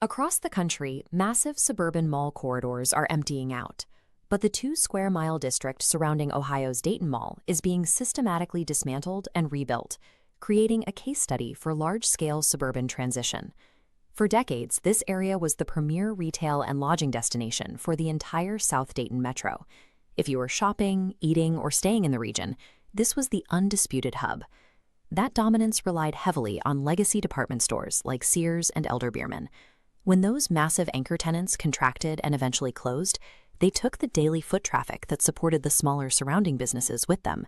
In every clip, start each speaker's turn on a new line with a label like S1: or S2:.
S1: Across the country, massive suburban mall corridors are emptying out, but the 2-square-mile district surrounding Ohio's Dayton Mall is being systematically dismantled and rebuilt, creating a case study for large-scale suburban transition. For decades, this area was the premier retail and lodging destination for the entire South Dayton metro. If you were shopping, eating, or staying in the region, this was the undisputed hub. That dominance relied heavily on legacy department stores like Sears and Elder Beerman. When those massive anchor tenants contracted and eventually closed, they took the daily foot traffic that supported the smaller surrounding businesses with them.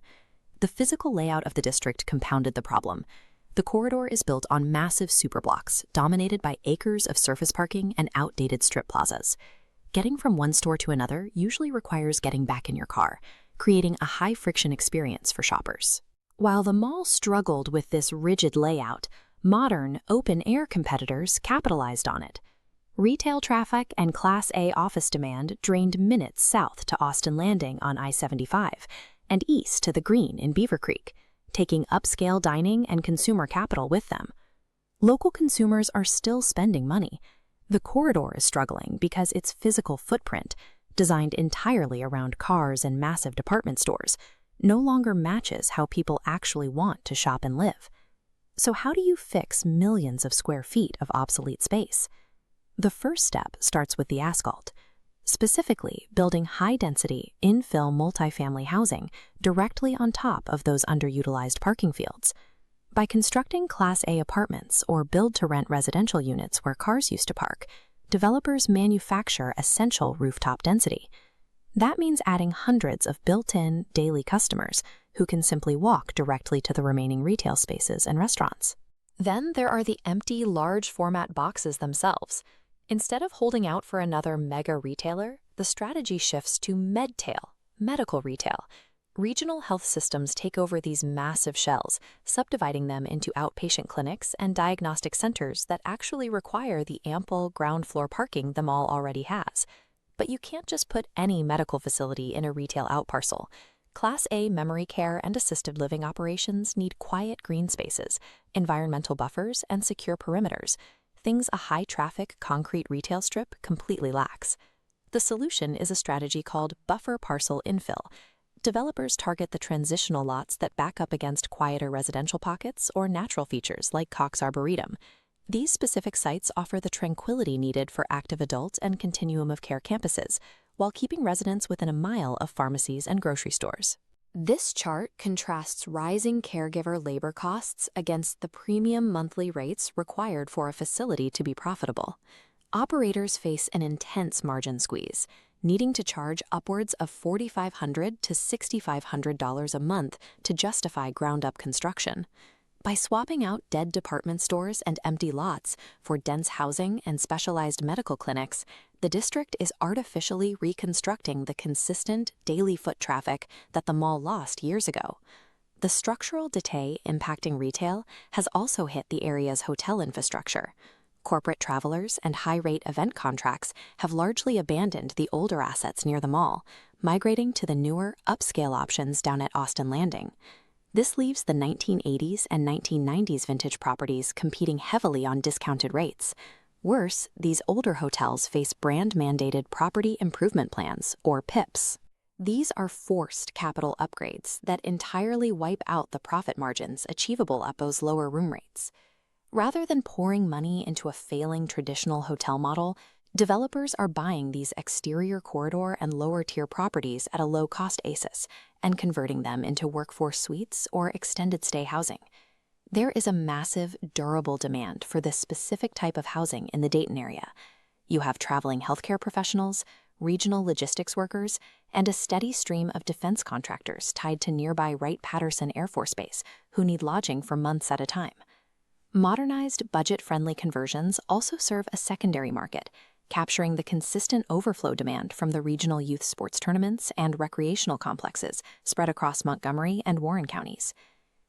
S1: The physical layout of the district compounded the problem. The corridor is built on massive superblocks, dominated by acres of surface parking and outdated strip plazas. Getting from one store to another usually requires getting back in your car, creating a high-friction experience for shoppers. While the mall struggled with this rigid layout, modern, open-air competitors capitalized on it. Retail traffic and Class A office demand drained minutes south to Austin Landing on I-75 and east to the Greene in Beaver Creek, taking upscale dining and consumer capital with them. Local consumers are still spending money. The corridor is struggling because its physical footprint, designed entirely around cars and massive department stores, no longer matches how people actually want to shop and live. So how do you fix millions of square feet of obsolete space? The first step starts with the asphalt, specifically building high-density, infill multifamily housing directly on top of those underutilized parking fields. By constructing Class A apartments or build-to-rent residential units where cars used to park, developers manufacture essential rooftop density. That means adding hundreds of built-in daily customers who can simply walk directly to the remaining retail spaces and restaurants. Then there are the empty large-format boxes themselves. Instead of holding out for another mega retailer, the strategy shifts to Medtail, medical retail. Regional health systems take over these massive shells, subdividing them into outpatient clinics and diagnostic centers that actually require the ample ground floor parking the mall already has. But you can't just put any medical facility in a retail outparcel. Class A memory care and assisted living operations need quiet green spaces, environmental buffers, and secure perimeters, things a high-traffic concrete retail strip completely lacks. The solution is a strategy called buffer parcel infill. Developers target the transitional lots that back up against quieter residential pockets or natural features like Cox Arboretum. These specific sites offer the tranquility needed for active adult and continuum of care campuses, while keeping residents within a mile of pharmacies and grocery stores. This chart contrasts rising caregiver labor costs against the premium monthly rates required for a facility to be profitable. Operators face an intense margin squeeze, needing to charge upwards of $4,500 to $6,500 a month to justify ground-up construction. By swapping out dead department stores and empty lots for dense housing and specialized medical clinics, the district is artificially reconstructing the consistent daily foot traffic that the mall lost years ago. The structural decay impacting retail has also hit the area's hotel infrastructure. Corporate travelers and high-rate event contracts have largely abandoned the older assets near the mall, migrating to the newer, upscale options down at Austin Landing. This leaves the 1980s and 1990s vintage properties competing heavily on discounted rates. Worse, these older hotels face brand-mandated property improvement plans, or PIPs. These are forced capital upgrades that entirely wipe out the profit margins achievable at those lower room rates. Rather than pouring money into a failing traditional hotel model, developers are buying these exterior corridor and lower-tier properties at a low-cost ASIS and converting them into workforce suites or extended-stay housing. There is a massive, durable demand for this specific type of housing in the Dayton area. You have traveling healthcare professionals, regional logistics workers, and a steady stream of defense contractors tied to nearby Wright-Patterson Air Force Base who need lodging for months at a time. Modernized, budget-friendly conversions also serve a secondary market, capturing the consistent overflow demand from the regional youth sports tournaments and recreational complexes spread across Montgomery and Warren counties.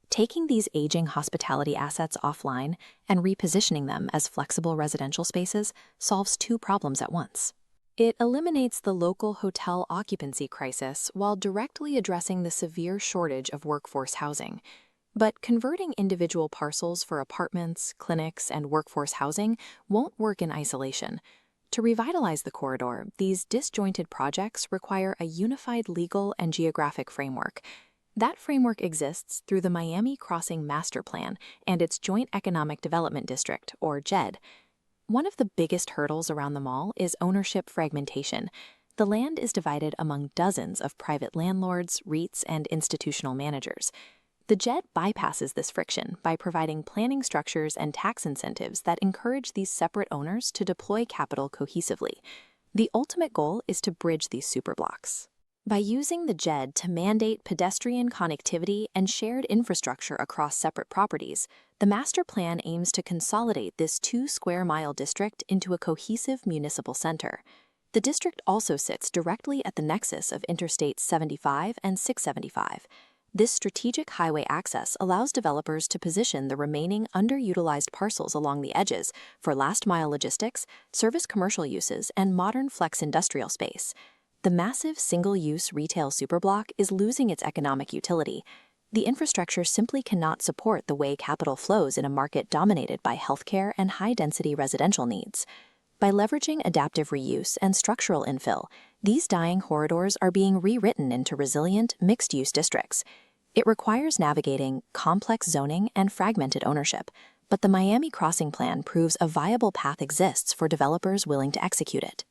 S1: Taking these aging hospitality assets offline and repositioning them as flexible residential spaces solves two problems at once. It eliminates the local hotel occupancy crisis while directly addressing the severe shortage of workforce housing. But converting individual parcels for apartments, clinics, and workforce housing won't work in isolation. To revitalize the corridor, these disjointed projects require a unified legal and geographic framework. That framework exists through the Miami Crossing Master Plan and its Joint Economic Development District, or JEDD. One of the biggest hurdles around the mall is ownership fragmentation. The land is divided among dozens of private landlords, REITs, and institutional managers. The JEDD bypasses this friction by providing planning structures and tax incentives that encourage these separate owners to deploy capital cohesively. The ultimate goal is to bridge these superblocks. By using the JEDD to mandate pedestrian connectivity and shared infrastructure across separate properties, the master plan aims to consolidate this 2-square-mile district into a cohesive municipal center. The district also sits directly at the nexus of Interstates 75 and 675. This strategic highway access allows developers to position the remaining underutilized parcels along the edges for last-mile logistics, service commercial uses, and modern flex industrial space. The massive single-use retail superblock is losing its economic utility. The infrastructure simply cannot support the way capital flows in a market dominated by healthcare and high-density residential needs. By leveraging adaptive reuse and structural infill, these dying corridors are being rewritten into resilient, mixed-use districts. It requires navigating complex zoning and fragmented ownership, but the Miami Crossing Plan proves a viable path exists for developers willing to execute it.